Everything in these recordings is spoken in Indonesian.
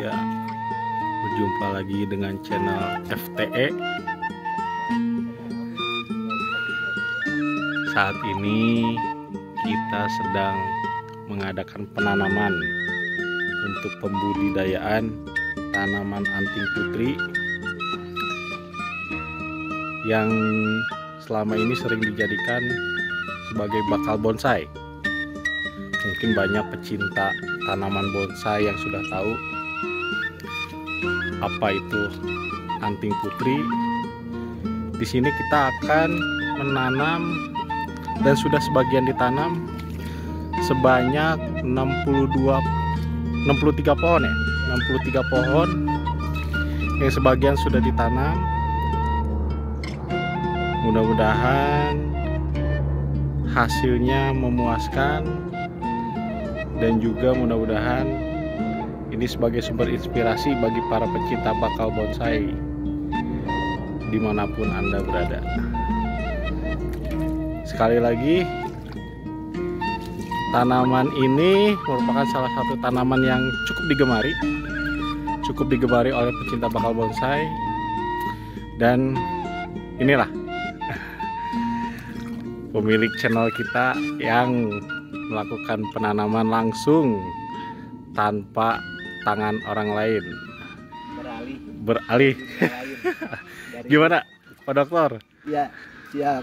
Ya, berjumpa lagi dengan channel FTE. Saat ini kita sedang mengadakan penanaman untuk pembudidayaan tanaman anting putri yang selama ini sering dijadikan sebagai bakal bonsai. Mungkin banyak pecinta tanaman bonsai yang sudah tahu apa itu anting putri. Di sini kita akan menanam dan sudah sebagian ditanam sebanyak 63 pohon ya. 63 pohon yang sebagian sudah ditanam. Mudah-mudahan hasilnya memuaskan dan juga mudah-mudahan ini sebagai sumber inspirasi bagi para pecinta bakal bonsai dimanapun Anda berada. Sekali lagi, tanaman ini merupakan salah satu tanaman yang cukup digemari oleh pecinta bakal bonsai. Dan inilah pemilik channel kita yang melakukan penanaman langsung tanpa tangan orang lain. Beralih. Gimana Pak Dokter? Ya, siap.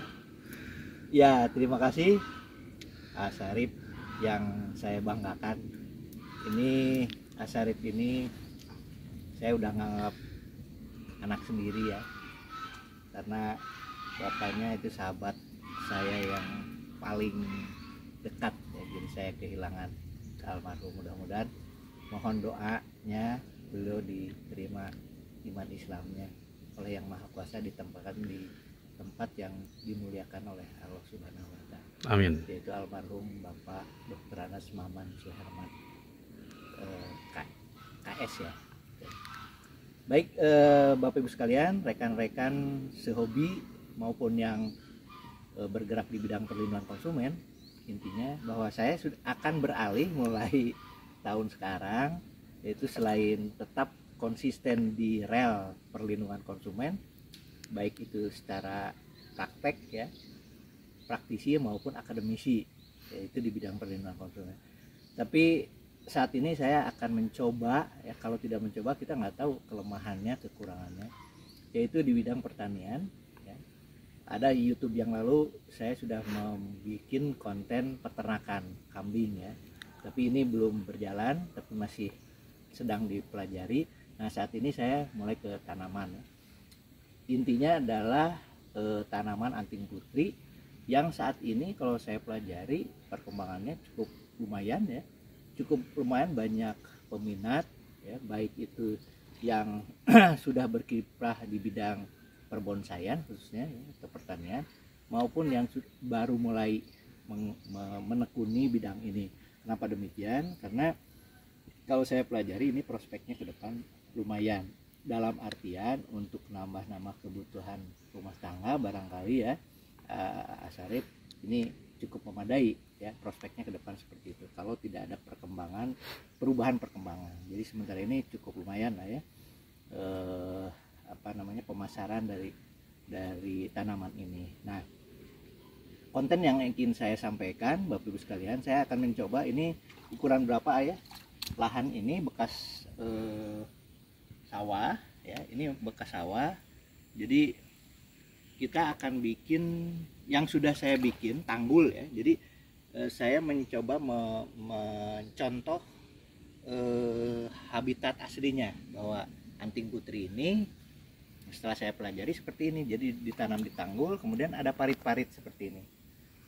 Ya, terima kasih Asarip yang saya banggakan. Ini Asarip ini saya udah nganggap anak sendiri ya, karena bapaknya itu sahabat saya yang paling dekat ya. Jadi saya kehilangan almarhum, mudah-mudahan mohon doanya beliau diterima iman Islamnya oleh Yang Maha Kuasa, ditempatkan di tempat yang dimuliakan oleh Allah Subhanahu wa Ta'ala. Amin. Yaitu almarhum Bapak Dr. Anas Maman Suherman, KS ya. Baik, Bapak Ibu sekalian, rekan-rekan sehobi maupun yang bergerak di bidang perlindungan konsumen, intinya bahwa saya sudah akan beralih mulai tahun sekarang, yaitu selain tetap konsisten di rel perlindungan konsumen, baik itu secara praktek ya, praktisi maupun akademisi, yaitu di bidang perlindungan konsumen. Tapi saat ini saya akan mencoba ya, kalau tidak mencoba kita nggak tahu kelemahannya, kekurangannya, yaitu di bidang pertanian ya. Ada YouTube yang lalu saya sudah membuat konten peternakan kambing ya, tapi ini belum berjalan, tapi masih sedang dipelajari. Nah, saat ini saya mulai ke tanaman ya. Intinya adalah tanaman anting putri yang saat ini kalau saya pelajari perkembangannya cukup lumayan ya, cukup lumayan banyak peminat ya, baik itu yang sudah berkiprah di bidang perbonsaian khususnya ya, atau pertanian, maupun yang baru mulai menekuni bidang ini. Kenapa demikian? Karena kalau saya pelajari ini prospeknya ke depan lumayan, dalam artian untuk nambah-nambah kebutuhan rumah tangga barangkali ya, Asarip ini cukup memadai ya, prospeknya ke depan seperti itu kalau tidak ada perubahan perkembangan. Jadi sementara ini cukup lumayan lah ya, pemasaran dari tanaman ini. Nah, konten yang ingin saya sampaikan Bapak Ibu sekalian, saya akan mencoba ini ukuran berapa ya, lahan ini bekas sawah ya, ini bekas sawah. Jadi kita akan bikin yang sudah saya bikin tanggul ya. Jadi saya mencoba mencontoh habitat aslinya, bahwa anting putri ini setelah saya pelajari seperti ini. Jadi ditanam di tanggul, kemudian ada parit-parit seperti ini.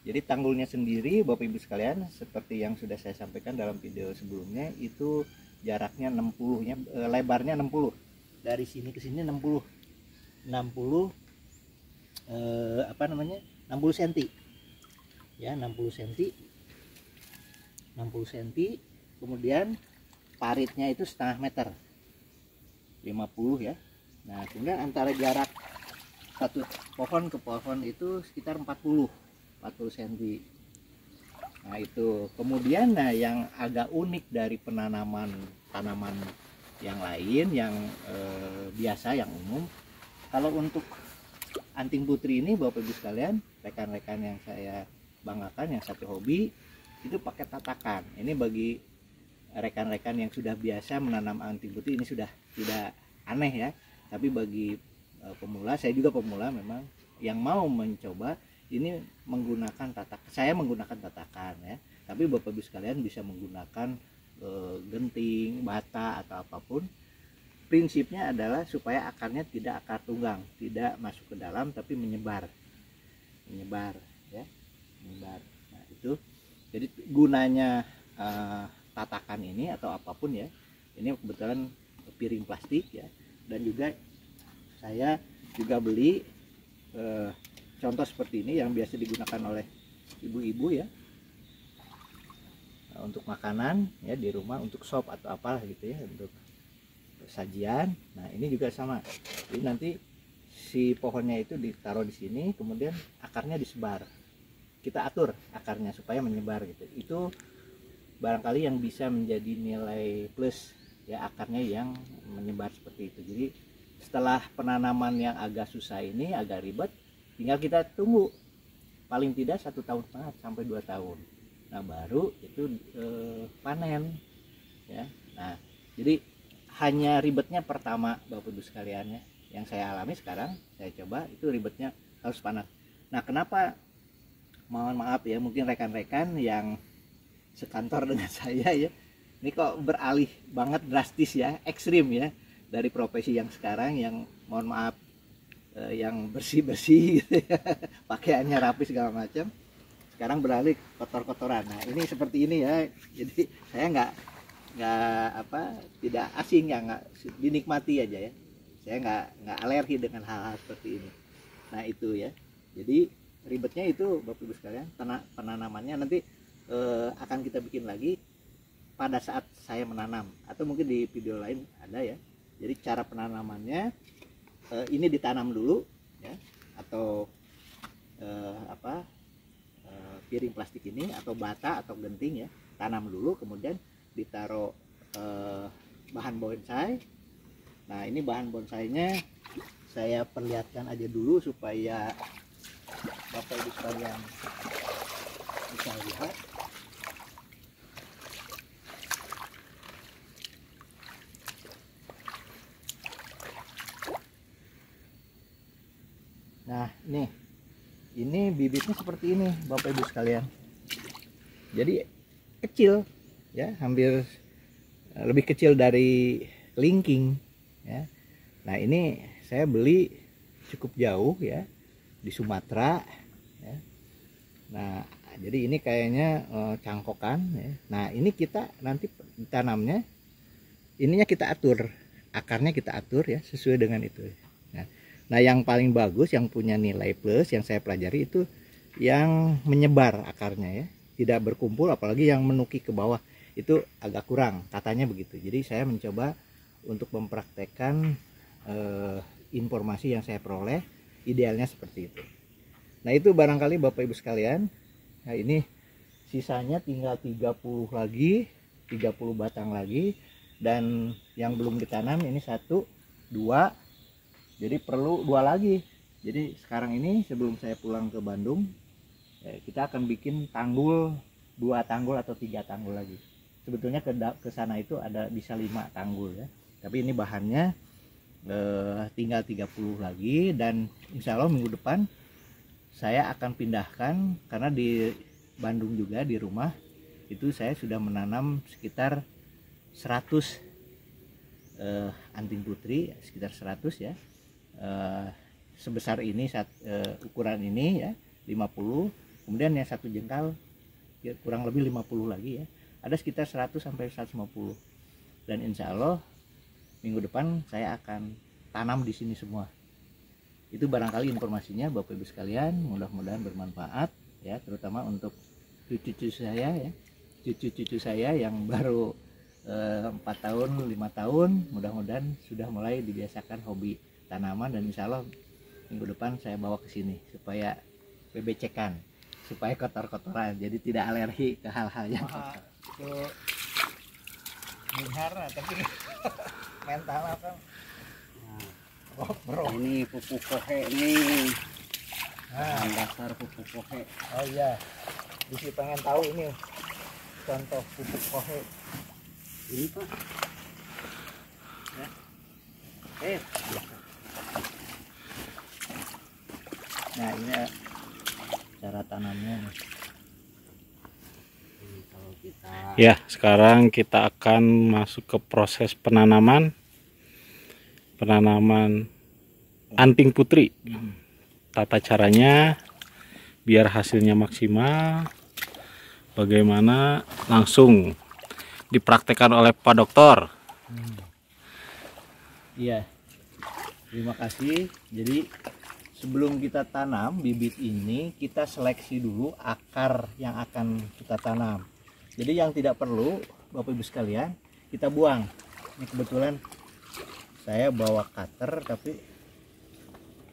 Jadi tanggulnya sendiri Bapak Ibu sekalian, seperti yang sudah saya sampaikan dalam video sebelumnya, itu jaraknya 60 nya, lebarnya 60, dari sini ke sini 60 cm ya, 60 cm. Kemudian paritnya itu setengah meter, 50 ya. Nah, kemudian antara jarak satu pohon ke pohon itu sekitar 40 cm. Nah itu kemudian, nah yang agak unik dari penanaman tanaman yang lain yang biasa, yang umum. Kalau untuk anting putri ini Bapak Ibu sekalian, rekan-rekan yang saya banggakan yang satu hobi itu pakai tatakan. Ini bagi rekan-rekan yang sudah biasa menanam anting putri ini sudah tidak aneh ya. Tapi bagi pemula, saya juga pemula memang, yang mau mencoba ini menggunakan tatakan. Saya menggunakan tatakan ya. Tapi Bapak Ibu sekalian bisa menggunakan genting, bata atau apapun. Prinsipnya adalah supaya akarnya tidak akar tunggang, tidak masuk ke dalam tapi menyebar ya, menyebar. Nah itu, jadi gunanya tatakan ini atau apapun ya, ini kebetulan piring plastik ya, dan juga saya juga beli contoh seperti ini yang biasa digunakan oleh ibu-ibu ya, untuk makanan ya di rumah, untuk sop atau apalah gitu ya, untuk sajian. Nah ini juga sama, jadi nanti si pohonnya itu ditaruh di sini, kemudian akarnya disebar, kita atur akarnya supaya menyebar gitu. Itu barangkali yang bisa menjadi nilai plus ya, akarnya yang menyebar seperti itu. Jadi setelah penanaman yang agak susah ini, agak ribet, tinggal kita tunggu paling tidak 1,5 tahun sampai 2 tahun. Nah baru itu panen ya. Nah jadi hanya ribetnya pertama Bapak Ibu sekalian ya, yang saya alami sekarang, saya coba itu ribetnya harus panas. Nah kenapa, mohon maaf ya, mungkin rekan-rekan yang sekantor dengan saya ya, ini kok beralih banget drastis ya, ekstrim ya, dari profesi yang sekarang yang mohon maaf yang bersih-bersih gitu ya, pakaiannya rapi segala macam, sekarang beralih kotor-kotoran. Nah ini seperti ini ya, jadi saya nggak tidak asing ya, nggak, dinikmati aja ya, saya nggak alergi dengan hal-hal seperti ini. Nah itu ya, jadi ribetnya itu Bapak Ibu sekalian, penanamannya nanti akan kita bikin lagi pada saat saya menanam, atau mungkin di video lain ada ya. Jadi cara penanamannya ini ditanam dulu ya, atau piring plastik ini atau bata atau genting ya, tanam dulu, kemudian ditaruh bahan bonsai. Nah ini bahan bonsainya saya perlihatkan aja dulu supaya Bapak Ibu sekalian bisa lihat. Nah ini bibitnya seperti ini Bapak Ibu sekalian, jadi kecil ya, hampir lebih kecil dari kelingking ya. Nah ini saya beli cukup jauh ya, di Sumatera ya. Nah jadi ini kayaknya cangkokan ya. Nah ini kita nanti tanamnya, ininya kita atur, akarnya kita atur ya, sesuai dengan itu. Nah yang paling bagus, yang punya nilai plus yang saya pelajari itu yang menyebar akarnya ya, tidak berkumpul, apalagi yang menuki ke bawah itu agak kurang, katanya begitu. Jadi saya mencoba untuk mempraktekkan informasi yang saya peroleh, idealnya seperti itu. Nah itu barangkali Bapak Ibu sekalian. Nah ini sisanya tinggal 30 lagi, 30 batang lagi, dan yang belum ditanam ini 1, 2, jadi perlu 2 lagi. Jadi sekarang ini sebelum saya pulang ke Bandung, kita akan bikin tanggul, 2 tanggul atau 3 tanggul lagi. Sebetulnya ke sana itu ada bisa 5 tanggul ya, tapi ini bahannya tinggal 30 lagi. Dan insya Allah minggu depan saya akan pindahkan, karena di Bandung juga di rumah itu saya sudah menanam sekitar 100 anting putri, sekitar 100 ya, sebesar ini, ukuran ini ya, 50. Kemudian yang 1 jengkal ya, kurang lebih 50 lagi ya, ada sekitar 100 sampai 150. Dan insya Allah minggu depan saya akan tanam di sini semua. Itu barangkali informasinya Bapak Ibu sekalian, mudah-mudahan bermanfaat ya, terutama untuk cucu-cucu saya ya, cucu-cucu saya yang baru 4 tahun 5 tahun, mudah-mudahan sudah mulai dibiasakan hobi tanaman. Dan insya Allah minggu depan saya bawa ke sini supaya bebecekan, supaya kotor-kotoran, jadi tidak alergi ke hal-hal yang kotor. Itu tapi mental kan. Oh, bro. Ini pupuk pohe nih. Nah, Dasar pupuk pohe. oh iya. Bisi pengen tahu ini contoh pupuk pohe. Ini Pak. Ya. Nah, ini cara tanamnya nih. Ini kalau kita Ya, sekarang kita akan masuk ke proses penanaman anting putri. Tata caranya biar hasilnya maksimal, bagaimana langsung dipraktekkan oleh Pak Dokter. Iya. Terima kasih. Jadi sebelum kita tanam bibit ini, kita seleksi dulu akar yang akan kita tanam. Jadi yang tidak perlu, Bapak Ibu sekalian, kita buang. Ini kebetulan saya bawa cutter, tapi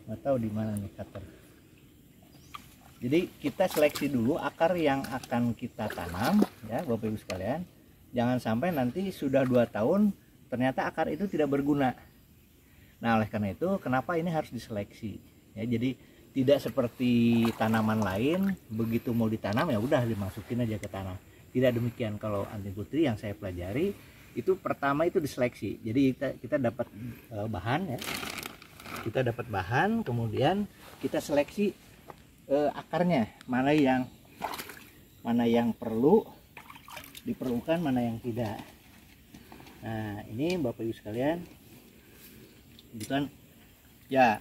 nggak tahu di mana nih cutter. Jadi kita seleksi dulu akar yang akan kita tanam, ya Bapak Ibu sekalian. Jangan sampai nanti sudah 2 tahun ternyata akar itu tidak berguna. Nah, oleh karena itu kenapa ini harus diseleksi? Ya, jadi tidak seperti tanaman lain, begitu mau ditanam ya udah dimasukin aja ke tanah. Tidak demikian kalau anting putri yang saya pelajari itu pertama itu diseleksi. Jadi kita dapat bahan ya. Kita dapat bahan, kemudian kita seleksi akarnya, mana yang perlu diperlukan, mana yang tidak. Nah, ini Bapak Ibu sekalian, bukan ya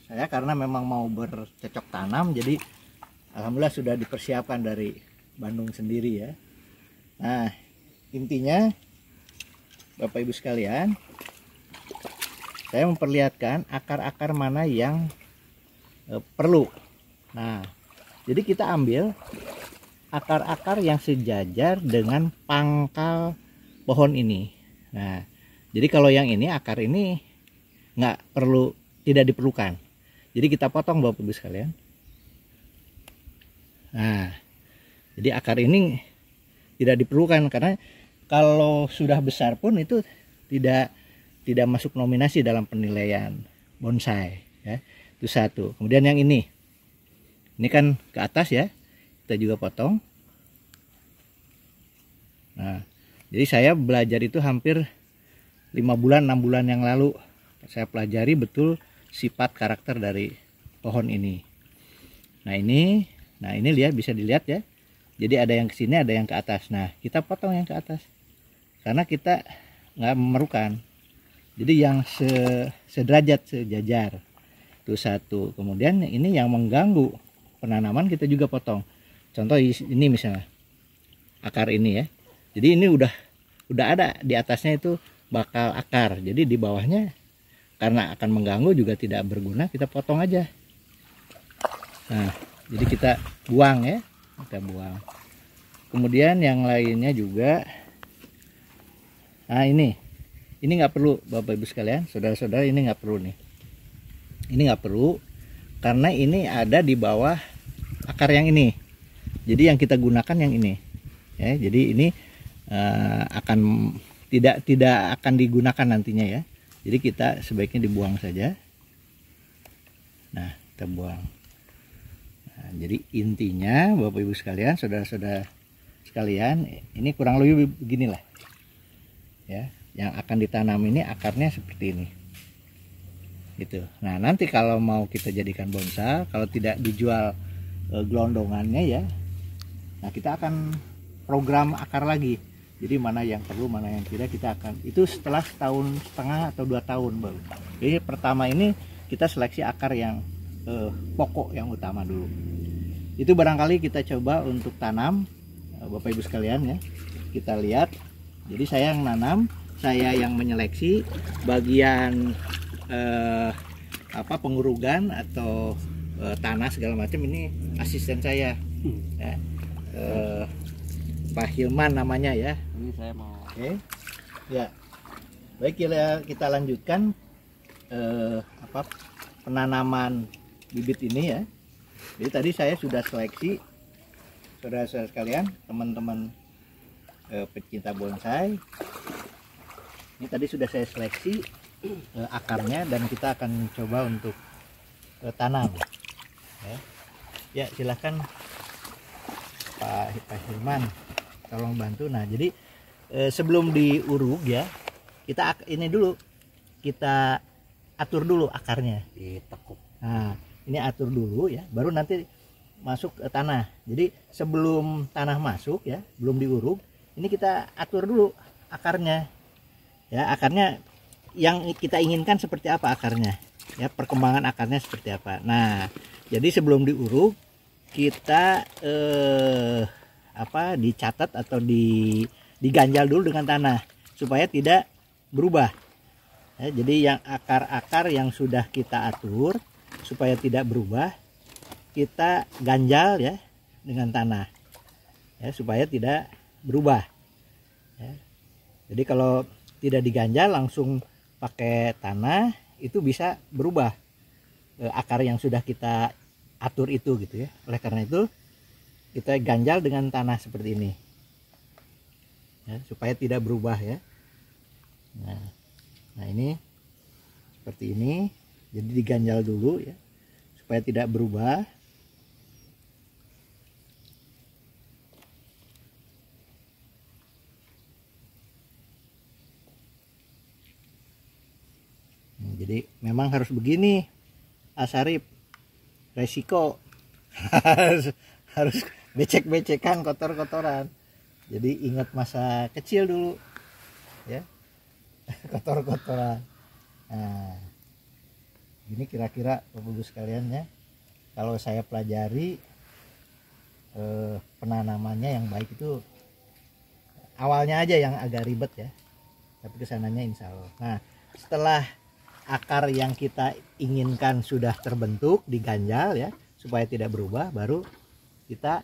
saya karena memang mau bercocok tanam, jadi alhamdulillah sudah dipersiapkan dari Bandung sendiri ya. Nah, intinya Bapak Ibu sekalian, saya memperlihatkan akar-akar mana yang perlu. Nah, jadi kita ambil akar-akar yang sejajar dengan pangkal pohon ini. Nah, jadi kalau yang ini akar ini tidak diperlukan. Jadi kita potong Bapak Ibu sekalian. Nah, jadi akar ini tidak diperlukan karena kalau sudah besar pun itu tidak masuk nominasi dalam penilaian bonsai ya. Itu satu. Kemudian yang ini kan ke atas ya, kita juga potong. Nah, jadi saya belajar itu hampir 5 bulan 6 bulan yang lalu saya pelajari betul sifat karakter dari pohon ini. Nah ini lihat, bisa dilihat ya. Jadi ada yang ke sini, ada yang ke atas. Nah, kita potong yang ke atas karena kita nggak memerlukan. Jadi yang sederajat, sejajar. Itu satu. Kemudian ini yang mengganggu penanaman kita juga potong. Contoh ini misalnya akar ini ya. Jadi ini udah ada di atasnya itu bakal akar. Jadi di bawahnya karena akan mengganggu juga tidak berguna, kita potong aja. Nah, jadi kita buang ya, kita buang. Kemudian yang lainnya juga, nah ini nggak perlu Bapak Ibu sekalian, saudara-saudara, ini nggak perlu nih. Ini nggak perlu karena ini ada di bawah akar yang ini. Jadi yang kita gunakan yang ini. Ya, jadi ini akan tidak akan digunakan nantinya ya. Jadi kita sebaiknya dibuang saja. Nah, kita buang. Nah, jadi intinya Bapak Ibu sekalian, saudara-saudara sekalian, ini kurang lebih beginilah. Ya, yang akan ditanam ini akarnya seperti ini. Gitu. Nah, nanti kalau mau kita jadikan bonsai, kalau tidak dijual gelondongannya ya. Nah, kita akan program akar lagi. Jadi mana yang perlu, mana yang tidak, kita akan itu setelah 1,5 tahun atau 2 tahun baru. Jadi pertama ini kita seleksi akar yang pokok yang utama dulu. Itu barangkali kita coba untuk tanam Bapak Ibu sekalian ya. Kita lihat. Jadi saya yang nanam, saya yang menyeleksi bagian pengurugan atau tanah segala macam ini asisten saya. Ya. Pak Hilman namanya ya. Ini saya mau. Oke. Ya. Baik, kita lanjutkan penanaman bibit ini ya. Jadi tadi saya sudah seleksi, saudara-saudara sekalian, teman-teman pecinta bonsai. Ini tadi sudah saya seleksi akarnya dan kita akan coba untuk tanam. Ya, silahkan Pak Hilman tolong bantu. Nah, jadi sebelum diuruk ya, kita ini dulu, kita atur dulu akarnya. Ditekuk. Nah, ini atur dulu ya, baru nanti masuk ke tanah. Jadi sebelum tanah masuk ya, belum diuruk, ini kita atur dulu akarnya. Ya, akarnya yang kita inginkan seperti apa akarnya. Ya, perkembangan akarnya seperti apa. Nah, jadi sebelum diuruk kita dicatat atau diganjal dulu dengan tanah supaya tidak berubah. Ya, jadi yang akar-akar yang sudah kita atur supaya tidak berubah, kita ganjal ya dengan tanah ya, supaya tidak berubah ya. Jadi kalau tidak diganjal langsung pakai tanah, itu bisa berubah akar yang sudah kita atur itu gitu ya. Oleh karena itu kita ganjal dengan tanah seperti ini ya, supaya tidak berubah ya. Nah ini seperti ini, jadi diganjal dulu ya supaya tidak berubah. Jadi memang harus begini, Asarip, resiko harus becek-becekan, kotor-kotoran. Jadi ingat masa kecil dulu ya, kotor-kotoran. Nah, ini kira-kira Bapak Ibu sekalian ya, kalau saya pelajari penanamannya yang baik itu awalnya aja yang agak ribet ya, tapi kesananya insya Allah. Nah, setelah akar yang kita inginkan sudah terbentuk, diganjal ya supaya tidak berubah, baru kita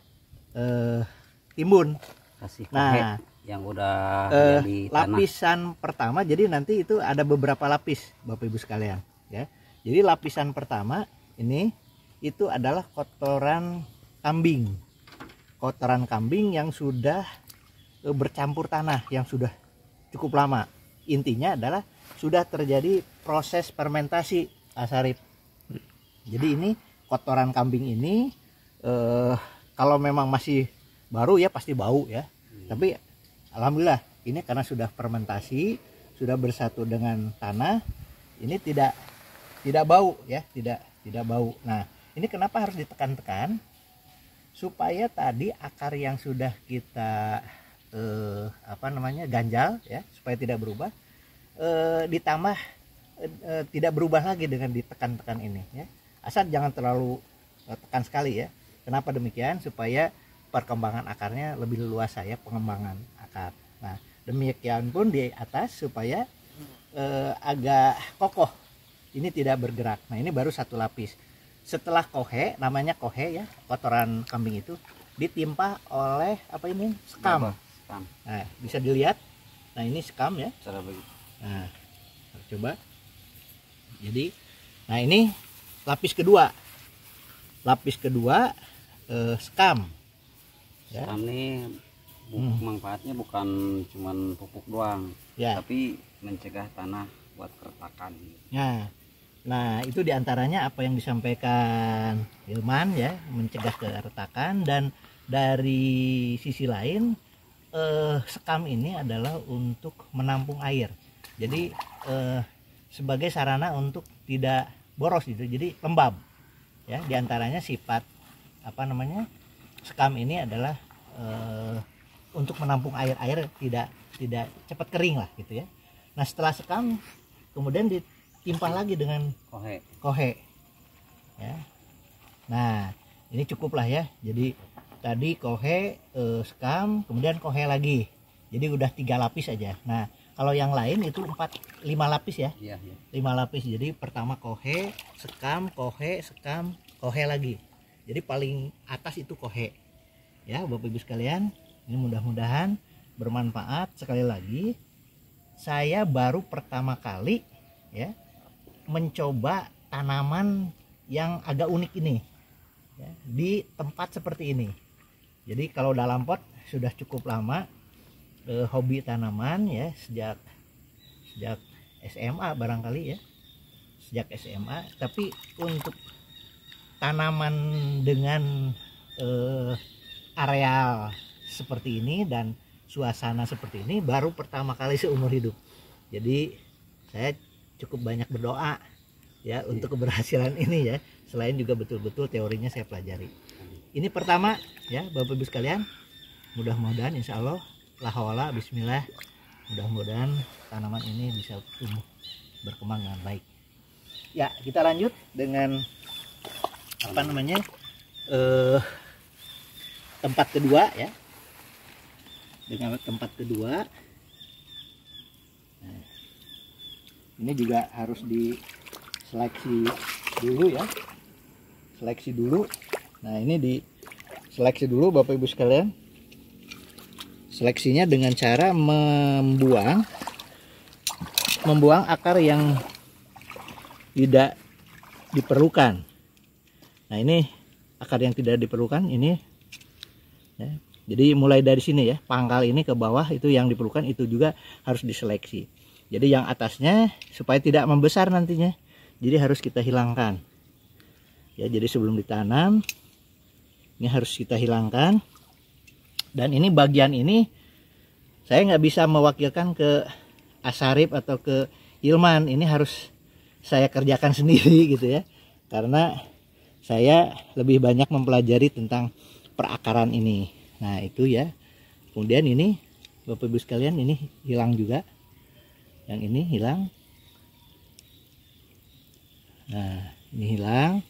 timbun. Kasih Nah, yang udah jadi lapisan pertama, jadi nanti itu ada beberapa lapis Bapak Ibu sekalian ya. Jadi lapisan pertama ini itu adalah kotoran kambing. Kotoran kambing yang sudah bercampur tanah, yang sudah cukup lama. Intinya adalah sudah terjadi proses fermentasi, Asarip. Jadi ini kotoran kambing ini kalau memang masih baru ya pasti bau ya. Tapi alhamdulillah ini karena sudah fermentasi, sudah bersatu dengan tanah, ini tidak bau ya, tidak bau. Nah, ini kenapa harus ditekan-tekan? Supaya tadi akar yang sudah kita ganjal ya, supaya tidak berubah, ditambah tidak berubah lagi dengan ditekan-tekan ini ya. Asal jangan terlalu tekan sekali ya. Kenapa demikian? Supaya perkembangan akarnya lebih leluasa ya, pengembangan akar. Nah, demikian pun di atas supaya agak kokoh, ini tidak bergerak. Nah, ini baru satu lapis. Setelah kohe, namanya kohe ya, kotoran kambing itu ditimpa oleh sekam. Nah, bisa dilihat. Nah, ini sekam ya. Cara begitu. Nah, coba. Jadi, nah ini lapis kedua. Lapis kedua sekam. Ya. Sekam ini manfaatnya bukan cuman pupuk doang, ya, tapi mencegah tanah buat keretakan. Nah itu diantaranya apa yang disampaikan Hilman ya, mencegah keretakan. Dan dari sisi lain sekam ini adalah untuk menampung air. Jadi sebagai sarana untuk tidak boros gitu, jadi lembab ya. Diantaranya sifat sekam ini adalah untuk menampung air tidak cepat kering lah gitu ya. Nah, setelah sekam kemudian ditimpa lagi dengan kohe ya. Nah, ini cukup lah ya. Jadi tadi kohe, sekam, kemudian kohe lagi, jadi udah 3 lapis aja. Nah, kalau yang lain itu 4-5 lapis ya. 5 lapis. Jadi pertama kohe, sekam, kohe lagi. Jadi paling atas itu kohe ya Bapak Ibu sekalian. Ini mudah-mudahan bermanfaat. Sekali lagi, saya baru pertama kali ya mencoba tanaman yang agak unik ini ya, di tempat seperti ini. Jadi kalau dalam pot sudah cukup lama hobi tanaman ya, sejak SMA barangkali ya, sejak SMA. Tapi untuk tanaman dengan areal seperti ini dan suasana seperti ini baru pertama kali seumur hidup. Jadi saya cukup banyak berdoa ya untuk keberhasilan ini ya, selain juga betul-betul teorinya saya pelajari. Ini pertama ya Bapak Ibu sekalian, mudah-mudahan insya Allah la haula bismillah, mudah-mudahan tanaman ini bisa tumbuh berkembang dengan baik. Ya, kita lanjut dengan apa namanya tempat kedua ya. Dengan tempat kedua, nah, ini juga harus diseleksi dulu ya, seleksi dulu. Nah, ini diseleksi dulu Bapak Ibu sekalian. Seleksinya dengan cara membuang akar yang tidak diperlukan. Nah, ini akar yang tidak diperlukan ini ya. Jadi mulai dari sini ya, pangkal ini ke bawah itu yang diperlukan, itu juga harus diseleksi. Jadi yang atasnya supaya tidak membesar nantinya, jadi harus kita hilangkan ya. Jadi sebelum ditanam ini harus kita hilangkan. Dan ini bagian ini saya nggak bisa mewakilkan ke Asarif atau ke Hilman, ini harus saya kerjakan sendiri gitu ya, karena saya lebih banyak mempelajari tentang perakaran ini. Nah itu ya, kemudian ini Bapak Ibu sekalian, ini hilang juga, yang ini hilang. Nah ini hilang.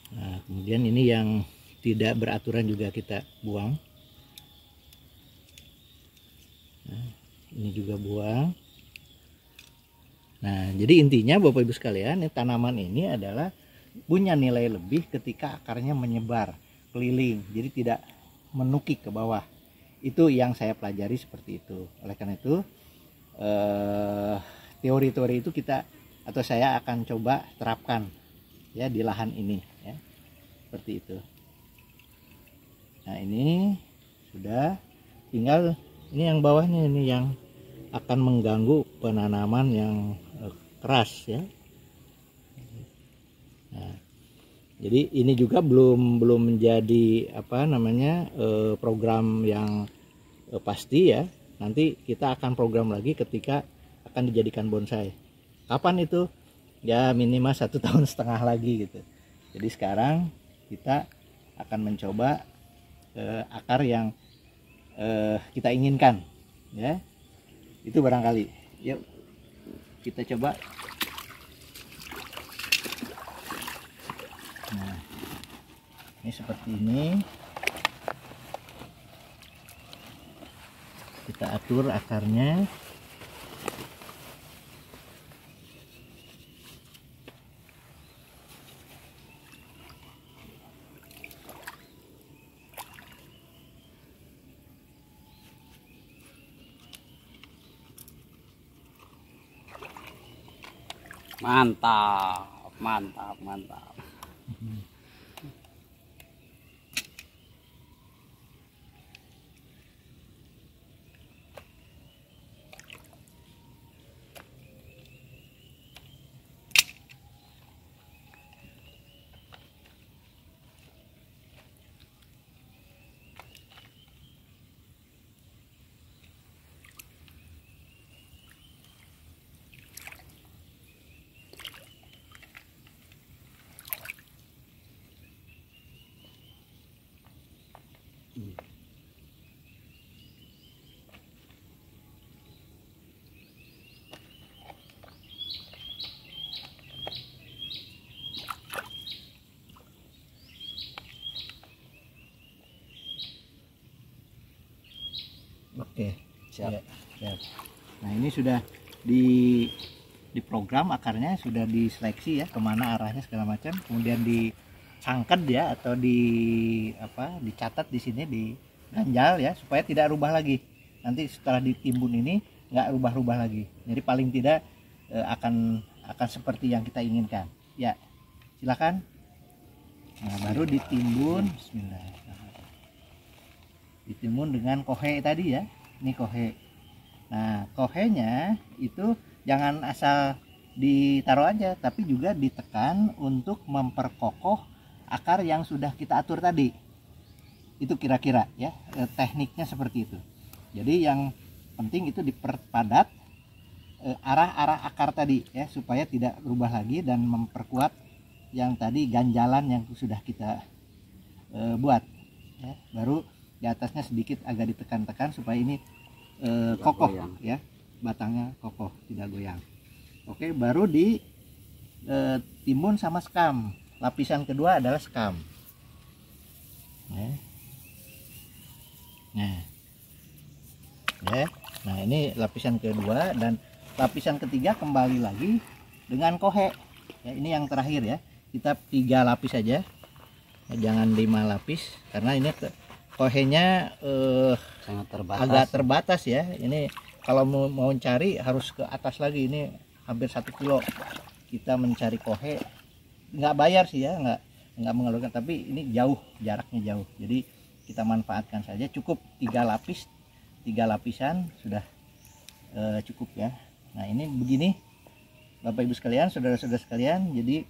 Nah kemudian ini yang tidak beraturan juga kita buang. Nah, ini juga buang. Nah jadi intinya Bapak Ibu sekalian, tanaman ini adalah punya nilai lebih ketika akarnya menyebar keliling, jadi tidak menukik ke bawah. Itu yang saya pelajari seperti itu. Oleh karena itu teori-teori itu saya akan coba terapkan ya di lahan ini ya, seperti itu. Nah ini sudah, tinggal ini yang bawahnya, ini yang akan mengganggu penanaman yang keras ya. Nah, jadi ini juga belum menjadi apa namanya program yang pasti ya. Nanti kita akan program lagi ketika akan dijadikan bonsai. Kapan itu? Ya minimal 1,5 tahun lagi gitu. Jadi sekarang kita akan mencoba akar yang kita inginkan ya. Itu barangkali. Yuk kita coba. Nah, ini seperti ini. Kita atur akarnya. Mantap, mantap, mantap. Oke, Siap. ya, siap. Nah ini sudah di program akarnya, sudah diseleksi ya kemana arahnya segala macam, kemudian dicangked ya, atau dicatat di sini, diganjal ya, supaya tidak rubah lagi. Nanti setelah ditimbun ini nggak rubah-rubah lagi. Jadi paling tidak akan seperti yang kita inginkan. Ya, silakan. Nah baru ditimbun. Bismillah. Ditimbun dengan kohe tadi ya, ini kohe. Nah, kohenya itu jangan asal ditaruh aja, tapi juga ditekan untuk memperkokoh akar yang sudah kita atur tadi. Itu kira-kira ya, tekniknya seperti itu. Jadi yang penting itu diperpadat arah-arah akar tadi ya, supaya tidak berubah lagi dan memperkuat yang tadi ganjalan yang sudah kita buat ya. Baru di atasnya sedikit agak ditekan-tekan supaya ini kokoh goyang. Ya, batangnya kokoh, tidak goyang. Oke, baru di timbun sama sekam. Lapisan kedua adalah sekam. Nah ini lapisan kedua, dan lapisan ketiga kembali lagi dengan kohe ya. Ini yang terakhir ya, kita 3 lapis saja ya, jangan 5 lapis karena ini kohenya Sangat terbatas. agak terbatas ya. Ini kalau mau cari harus ke atas lagi, ini hampir 1 kilo kita mencari kohe. Nggak bayar sih ya, nggak mengeluarkan, tapi ini jauh, jaraknya jauh, jadi kita manfaatkan saja. Cukup 3 lapis, 3 lapisan sudah cukup ya. Nah ini begini Bapak Ibu sekalian, saudara-saudara sekalian, jadi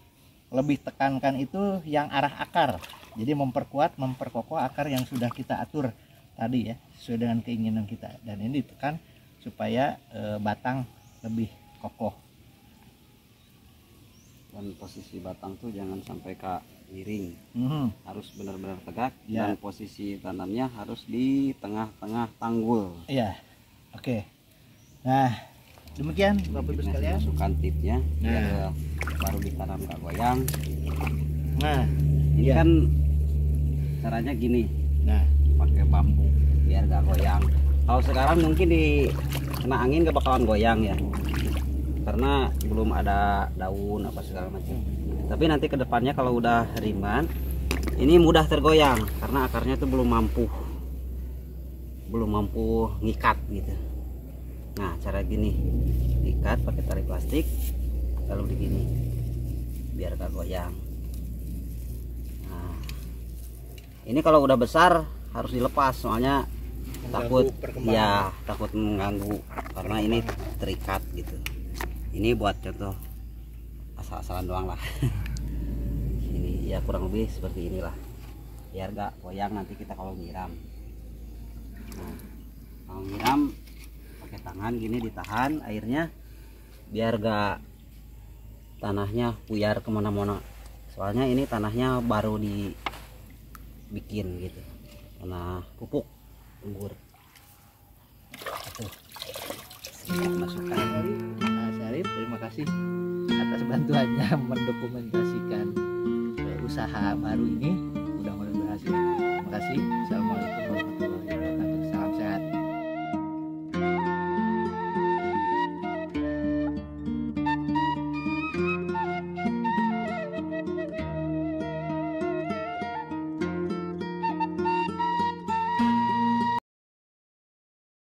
lebih tekankan itu yang arah akar, jadi memperkokoh akar yang sudah kita atur tadi ya, sesuai dengan keinginan kita, dan ini ditekan supaya batang lebih kokoh. Dan posisi batang tuh jangan sampai miring, harus benar-benar tegak Ya. dan posisi tanamnya harus di tengah-tengah tanggul. Iya, oke. Nah demikian Bapak Ibu sekalian. Masukkan tipnya Nah. biar baru ditanam nggak goyang. Nah Ini iya. kan caranya gini, Nah pakai bambu biar nggak goyang. Kalau sekarang mungkin di kena angin nggak bakalan goyang ya, karena belum ada daun apa segala macam. Tapi nanti kedepannya kalau udah riman, ini mudah tergoyang karena akarnya tuh belum mampu ngikat gitu. Nah cara gini, ikat pakai tali plastik lalu begini biar gak goyang. Nah ini kalau udah besar harus dilepas, soalnya takut mengganggu karena ini terikat gitu. Ini buat contoh asal-asalan doang lah. Ini ya kurang lebih seperti inilah, biar gak goyang nanti kita kalau nyiram. Nah, kalau nyiram pakai tangan gini ditahan airnya biar gak tanahnya puyar kemana-mana, soalnya ini tanahnya baru dibikin gitu, tanah pupuk unggur. Masukkan. Nah, Syarif, terima kasih atas bantuannya mendokumentasikan usaha baru ini. Mudah-mudahan berhasil. Terima kasih. Assalamualaikum warahmatullahi wabarakatuh.